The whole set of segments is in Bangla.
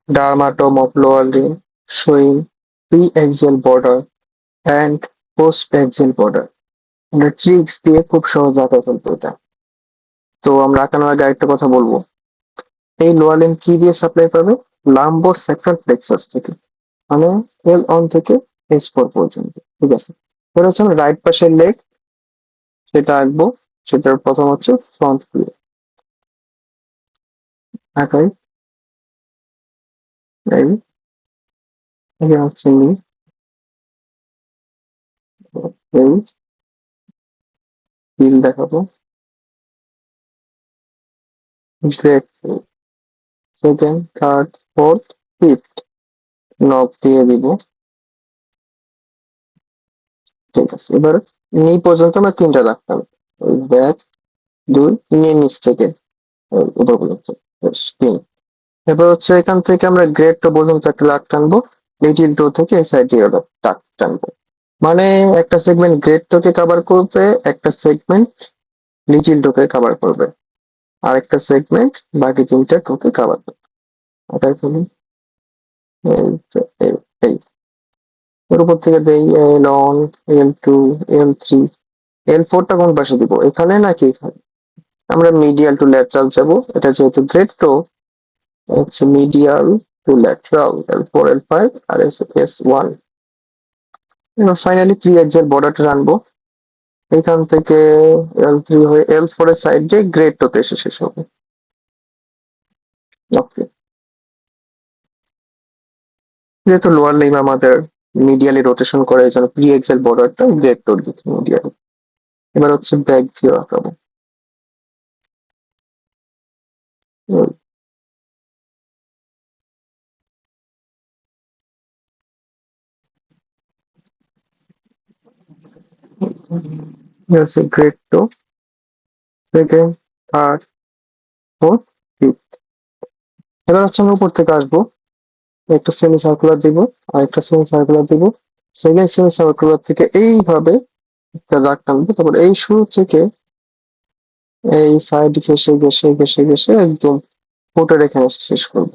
Dermatome of lower limb showing pre-axial border and post-axial border. আমরা ট্রিক্স দিয়ে খুব সহজে আঁকা ফেলবো এটা। তো আমরা আঁকানোর আগে আরেকটা কথা বলবো, এই লোয়ার লিম্ব কি দিয়ে সাপ্লাই পাবে? লাম্বো স্যাক্রাল প্লেক্সাস থেকে, মানে L1 থেকে S4 পর্যন্ত। ঠিক আছে, এবার হচ্ছে আমরা রাইট পাশের লেগ সেটা আঁকবো। সেটার প্রথম হচ্ছে ফ্রন্ট ভিউ আঁকাই। এই এখানে হচ্ছে নি, এই হিল দেখাবো, great, second, third, fourth, fifth নখ দিয়ে দিব। ঠিক আছে, এবার নি পর্যন্ত আমরা তিনটা রাখতাম, ব্যাক দুই, নিচ থেকে উপর পর্যন্ত তিন। এবার হচ্ছে এখান থেকে আমরা গ্রেড টো পর্যন্ত একটা দাগ টানবো, লিটিল টো থেকে এই সাইড দিয়ে দাগ টানবো। মানে একটা সেগমেন্ট গ্রেড টোকে কভার করবে, একটা সেগমেন্ট লিটিল টোকে কভার করবে, আর একটা সেগমেন্ট বাকি তিনটা টোকে কভার করবে। এটাই ফেলি, এই তো, এই এই এর উপর থেকে দেই L1, L2, L3, L4 টা কোন পাশে দিব, এখানে নাকি এখানে? আমরা মিডিয়াল টু ল্যাটারাল যাবো, এটা যেহেতু গ্রেড টো হচ্ছে medial to lateral, L4, L5 আর S1। ফাইনালি প্রি এক্সাল বর্ডারটা আনবো, এখান থেকে L3 হয়ে L4 এর সাইড দিয়ে গ্রেড টোতে এসে শেষ হবে। ওকে, যেহেতু লোয়ার লিম্ব আমাদের মিডিয়ালি রোটেশন করে, এই জন্য প্রি এক্সাল বর্ডারটা গ্রেড টোর দিকে মিডিয়ালি। এবার হচ্ছে ব্যাক ভিউ আঁকাবো। হচ্ছে grade two, second, third, fourth, fifth. এবার হচ্ছে আমরা উপর থেকে আসবো, একটা সেমি সার্কুলার দিব, আর একটা সেমি সার্কুলার দিব, সেকেন্ড সেমি সার্কুলার থেকে এইভাবে একটা দাগ টানবো, তারপর এই শুরু থেকে এই সাইড ঘেসে ঘেসে ঘেসে ঘেসে একদম ফুটের এখানে শেষ করব।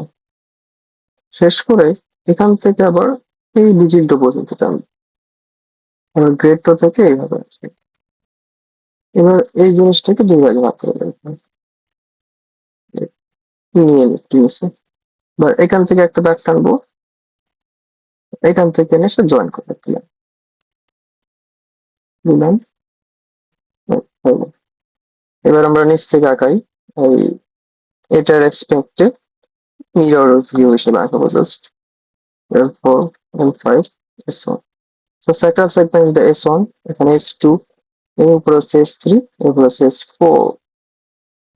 শেষ করে এখান থেকে আবার এই লিটিল টো পর্যন্ত টানবো, এবার গ্রেড টো থেকে এইভাবে আসবে। এবার এই জিনিসটাকে দুই ভাগে ভাগ করে দেবো, নিয়ে নিচ্ছে। এবার এখান থেকে একটা দাগ টানবো, এখান থেকে এনে সে জয়েন করে দিলাম, দিলাম। হলো। এবার আমরা নিচ থেকে আঁকাই, এই এটার এক্সপেক্টে মিরর ভিউ হিসেবে আঁকাবো জাস্ট L4, L5, S1। তো সেক্টর সেগমেন্ট S1, এখানে S2, এর উপরে হচ্ছে S3, এর উপরে হচ্ছে S4,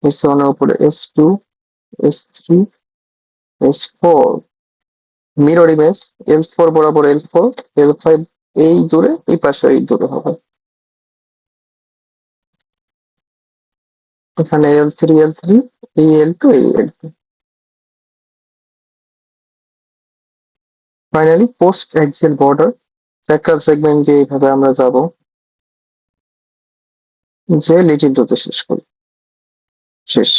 S1 এর উপরে S2, S3, S4, mirror image L4 বরাবর L4, L5 এই দূরে, এই পাশে এই দূরে হবে। এখানে L3, L3, এই L2, এই L2। Finally post axial border sector segment দিয়ে এইভাবে আমরা যাব, যে লিটিল টোতে শেষ করি, শেষ।